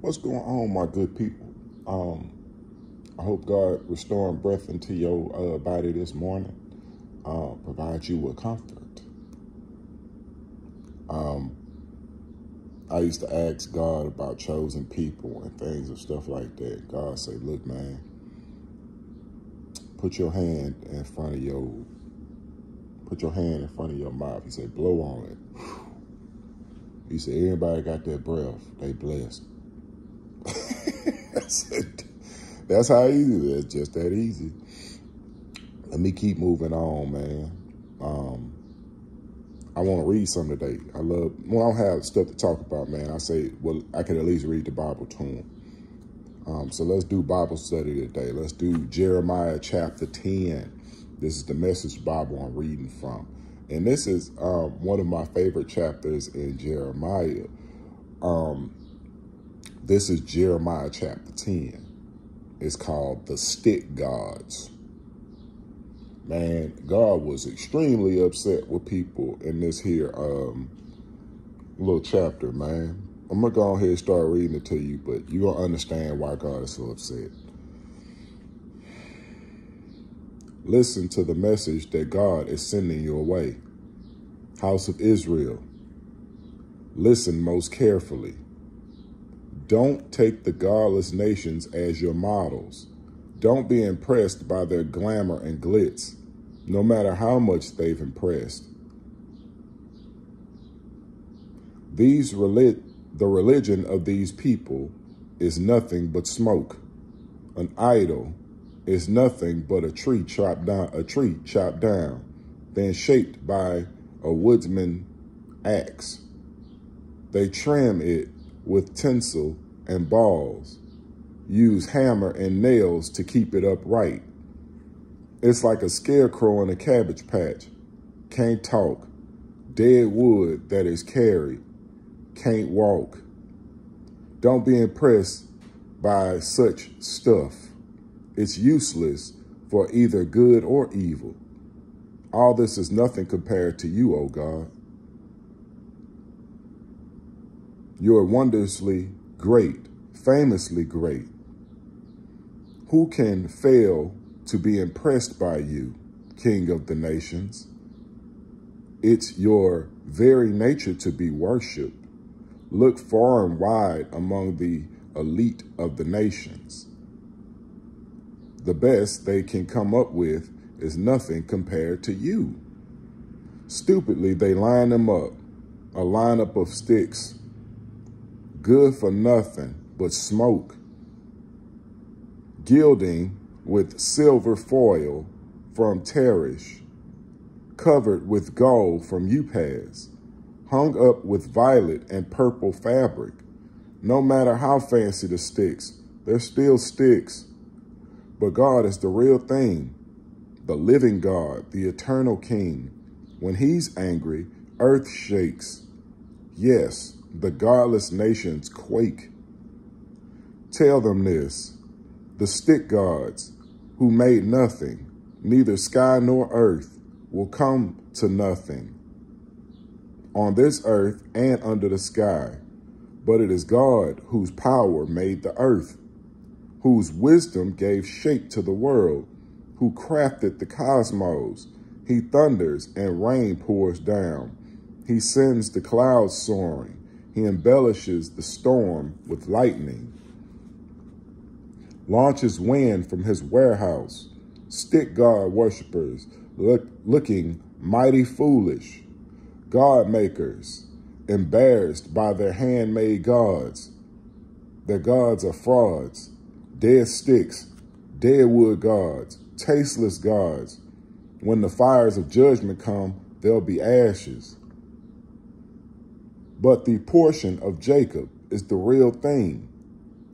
What's going on, my good people? I hope God restoring breath into your body this morning, provide you with comfort. I used to ask God about chosen people and things and stuff like that. God say, look, man, put your hand in front of your mouth. He said, blow on it. He said, everybody got that breath. They blessed. That's how easy it is. Just that easy. Let me keep moving on, man. I want to read something today. I don't have stuff to talk about, man, I say, well, I can at least read the Bible to them. So let's do Bible study today. Let's do Jeremiah chapter 10. This is the Message Bible I'm reading from. And this is one of my favorite chapters in Jeremiah. This is Jeremiah chapter 10. It's called The Stick Gods. Man, God was extremely upset with people in this here little chapter, man. I'm going to go ahead and start reading it to you, but you're going to understand why God is so upset. Listen to the message that God is sending your way. House of Israel, listen most carefully. Don't take the godless nations as your models. Don't be impressed by their glamour and glitz, no matter how much they've impressed. The religion of these people is nothing but smoke. An idol is nothing but a tree chopped down, then shaped by a woodsman's axe. They trim it with tinsel and balls, use hammer and nails to keep it upright. It's like a scarecrow in a cabbage patch. Can't talk. Dead wood that is carried. Can't walk. Don't be impressed by such stuff. It's useless for either good or evil. All this is nothing compared to you, O God. You are wondrously great, famously great. Who can fail to be impressed by you, King of the nations? It's your very nature to be worshipped. Look far and wide among the elite of the nations. The best they can come up with is nothing compared to you. Stupidly, they line them up, a lineup of sticks, good for nothing but smoke, gilding with silver foil from Tarish, covered with gold from Upaz, hung up with violet and purple fabric. No matter how fancy the sticks, they're still sticks. But God is the real thing, the living God, the eternal King. When he's angry, earth shakes. Yes, the godless nations quake. Tell them this, the stick gods, who made nothing, neither sky nor earth, will come to nothing on this earth and under the sky. But it is God whose power made the earth, whose wisdom gave shape to the world, who crafted the cosmos. He thunders and rain pours down. He sends the clouds soaring. He embellishes the storm with lightning. Launches wind from his warehouse. Stick god worshippers looking mighty foolish. God makers embarrassed by their handmade gods. Their gods are frauds, dead sticks, dead wood gods, tasteless gods. When the fires of judgment come, there'll be ashes. But the portion of Jacob is the real thing.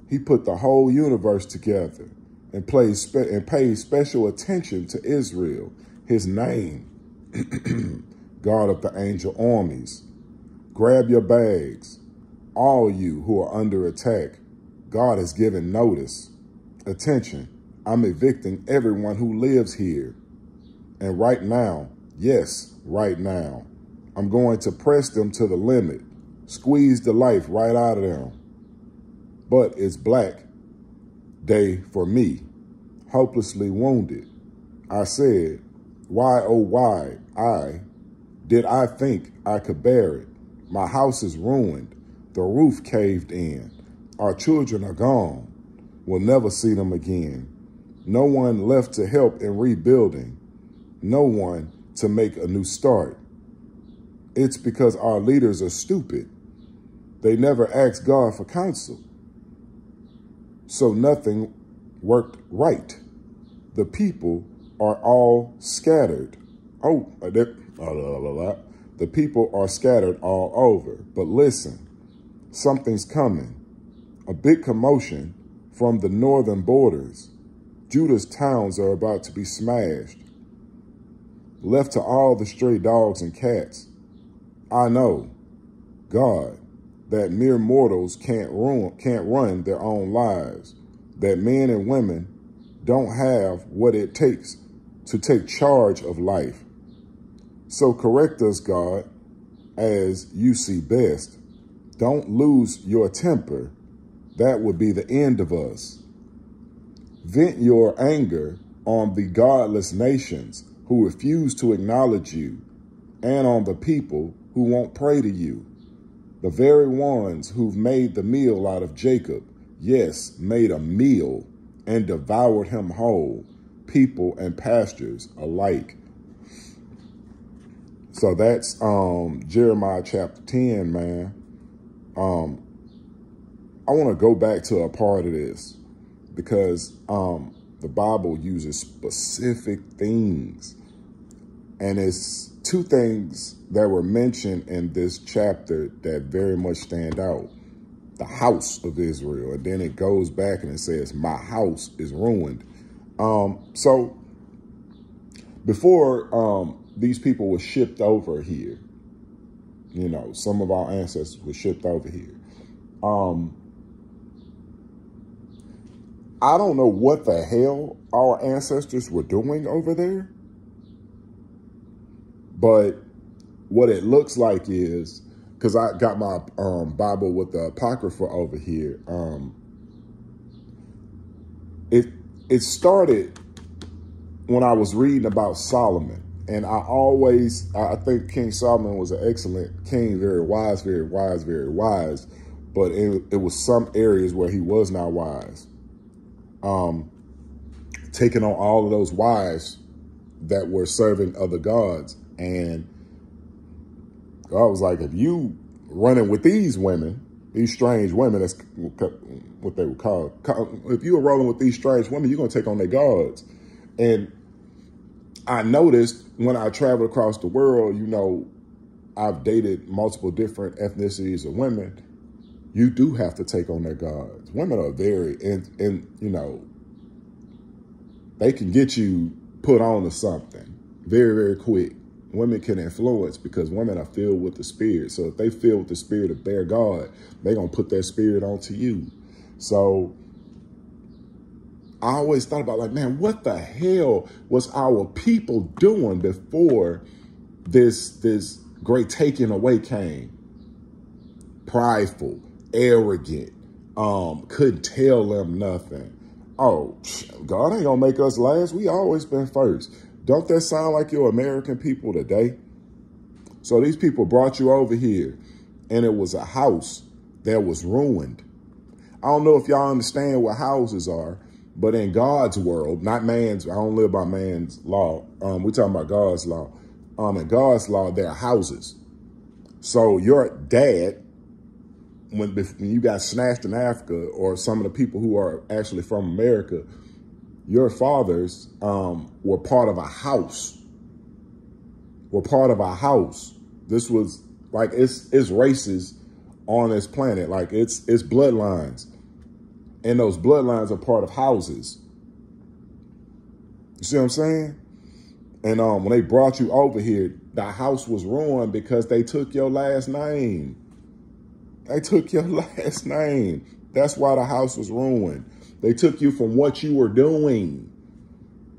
He put the whole universe together and paid special attention to Israel, his name, God of the angel armies. Grab your bags, all you who are under attack. God has given notice. Attention, I'm evicting everyone who lives here. And right now, yes, right now, I'm going to press them to the limit, squeeze the life right out of them. but it's Black Day for me. Hopelessly wounded, I said, why, oh why, did I think I could bear it? My house is ruined. The roof caved in. Our children are gone. We'll never see them again. No one left to help in rebuilding. No one to make a new start. It's because our leaders are stupid. They never asked God for counsel. So nothing worked right. The people are all scattered. The people are scattered all over. But listen, something's coming. A big commotion from the northern borders. Judah's towns are about to be smashed. Left to all the stray dogs and cats. I know, God, that mere mortals can't run their own lives. That men and women don't have what it takes to take charge of life. So correct us, God, as you see best. Don't lose your temper. That would be the end of us. Vent your anger on the godless nations who refuse to acknowledge you, and on the people who won't pray to you. The very ones who've made the meal out of Jacob, yes, made a meal and devoured him whole, people and pastures alike. So that's Jeremiah chapter 10, man. I want to go back to a part of this because the Bible uses specific things. And it's two things that were mentioned in this chapter that very much stand out. The house of Israel. And then it goes back and it says, my house is ruined. So before these people were shipped over here, you know, some of our ancestors were shipped over here. I don't know what the hell our ancestors were doing over there. But what it looks like is, because I got my Bible with the Apocrypha over here, it started when I was reading about Solomon. And I think King Solomon was an excellent king, very wise, very wise, very wise. But it was some areas where he was not wise. Taking on all of those wives that were serving other gods. And God was like, if you running with these women, these strange women, that's what they would call, if you were rolling with these strange women, you're going to take on their gods. And I noticed when I traveled across the world, you know, I've dated multiple different ethnicities of women. You do have to take on their gods. Women are very, and you know, they can get you put on to something very, very quick. Women can influence because women are filled with the Spirit. So if they filled with the Spirit of their God, they're going to put their spirit onto you. So I always thought about, like, man, what the hell was our people doing before this great taking away came? Prideful, arrogant, couldn't tell them nothing. Oh, God ain't going to make us last. We always been first. Don't that sound like your American people today? So these people brought you over here, and it was a house that was ruined. I don't know if y'all understand what houses are, but in God's world, not man's, I don't live by man's law. We're talking about God's law. In God's law, there are houses. So your dad, when you got snatched in Africa, or some of the people who are actually from America, your fathers were part of a house. Were part of a house. This was like it's races on this planet. Like it's bloodlines, and those bloodlines are part of houses. You see what I'm saying? And when they brought you over here, the house was ruined because they took your last name. They took your last name. That's why the house was ruined. They took you from what you were doing.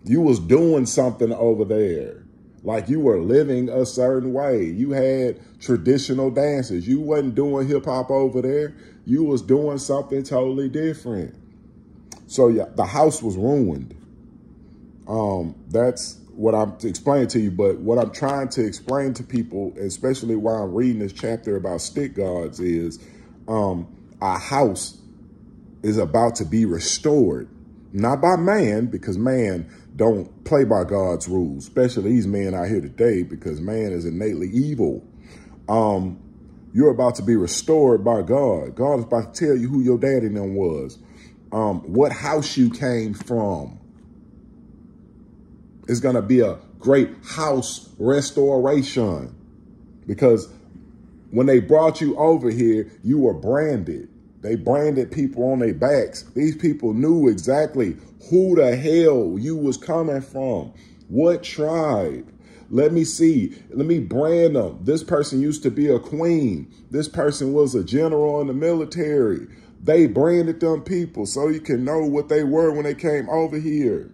You was doing something over there. Like you were living a certain way. You had traditional dances. You wasn't doing hip hop over there. You was doing something totally different. So yeah, the house was ruined. That's what I'm explaining to you. But what I'm trying to explain to people, especially while I'm reading this chapter about stick gods, is our house is about to be restored. Not by man, because man don't play by God's rules, especially these men out here today, because man is innately evil. You're about to be restored by God. God is about to tell you who your daddy and them was, what house you came from. It's going to be a great house restoration, because when they brought you over here, you were branded. They branded people on their backs. These people knew exactly who the hell you was coming from, what tribe. Let me see. Let me brand them. This person used to be a queen. This person was a general in the military. They branded them people so you can know what they were when they came over here.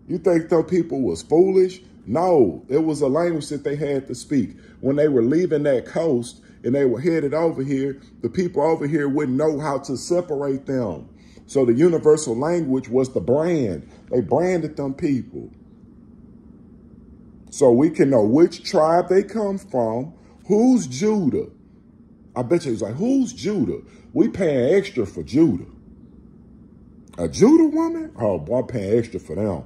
You think those people was foolish? No, it was a language that they had to speak. When they were leaving that coast and they were headed over here, the people over here wouldn't know how to separate them. So the universal language was the brand. They branded them people. So we can know which tribe they come from, who's Judah. I bet you he's like, who's Judah? We paying extra for Judah. A Judah woman? Oh, boy, I'm paying extra for them.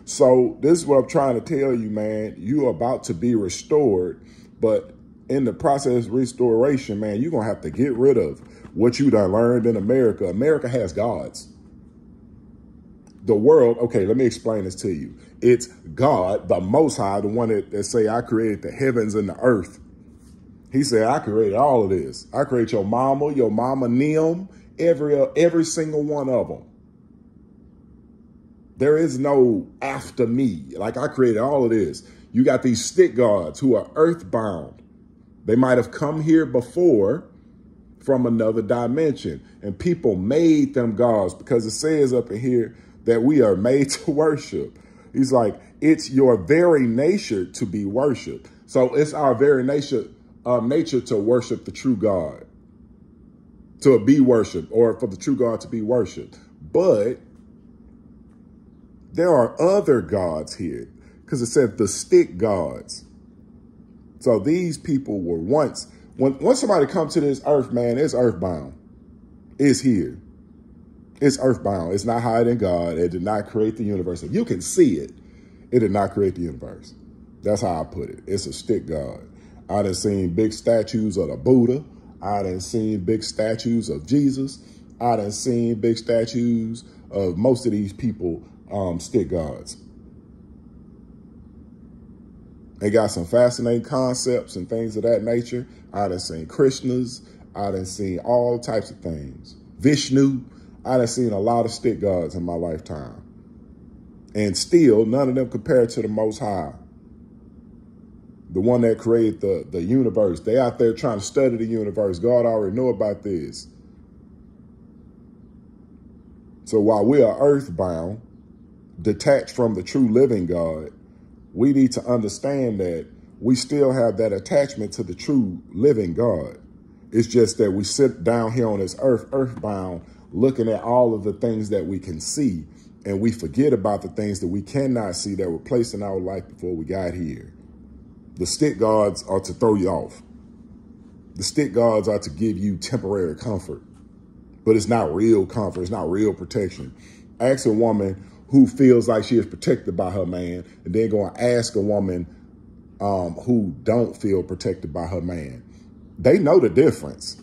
So this is what I'm trying to tell you, man. You're about to be restored, but in the process of restoration, man, you're going to have to get rid of what you done learned in America. America has gods. The world, okay, let me explain this to you. It's God, the Most High, the one that say, I created the heavens and the earth. He said, I created all of this. I created your mama, Nim, every single one of them. There is no after me. Like, I created all of this. You got these stick gods who are earthbound. They might have come here before from another dimension, and people made them gods, because it says up in here that we are made to worship. He's like, it's your very nature to be worshiped. So it's our very nature to worship the true God, to be worshiped, or for the true God to be worshiped. But there are other gods here, because it said the stick gods. So these people were once, when somebody comes to this earth, man, it's earthbound. It's here. It's earthbound. It's not hiding God. It did not create the universe. If you can see it, it did not create the universe. That's how I put it. It's a stick god. I done seen big statues of the Buddha. I done seen big statues of Jesus. I done seen big statues of most of these people, stick gods. They got some fascinating concepts and things of that nature. I done seen Krishnas. I done seen all types of things. Vishnu. I done seen a lot of stick gods in my lifetime. And still, none of them compared to the Most High. The one that created the universe. They out there trying to study the universe. God already know about this. So while we are earthbound, detached from the true living God, we need to understand that we still have that attachment to the true living God. It's just that we sit down here on this earth, earthbound, looking at all of the things that we can see, and we forget about the things that we cannot see that were placed in our life before we got here. The stick gods are to throw you off. The stick gods are to give you temporary comfort, but it's not real comfort. It's not real protection. Ask a woman who feels like she is protected by her man, and then go and ask a woman who don't feel protected by her man. They know the difference.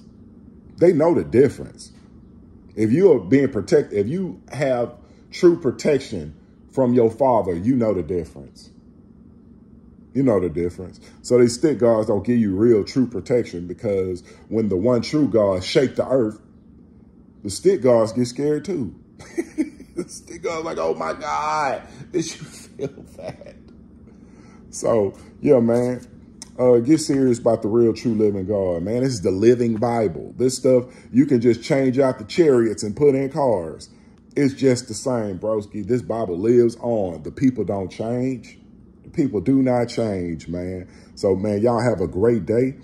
They know the difference. If you are being protected, if you have true protection from your father, you know the difference. You know the difference. So these stick gods don't give you real true protection, because when the one true God shake the earth, the stick gods get scared too. The stick gods like, oh my God, did you feel that? So, yeah, man, get serious about the real true living God, man. This is the living Bible. This stuff, you can just change out the chariots and put in cars. It's just the same, broski. This Bible lives on. The people don't change. The people do not change, man. So, man, y'all have a great day.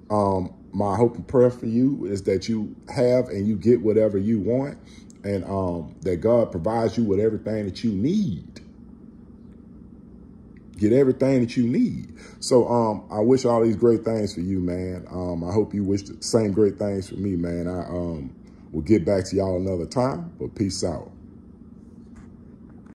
My hope and prayer for you is that you have and you get whatever you want, and that God provides you with everything that you need. Get everything that you need. So I wish all these great things for you, man. I hope you wish the same great things for me, man. I will get back to y'all another time, but peace out.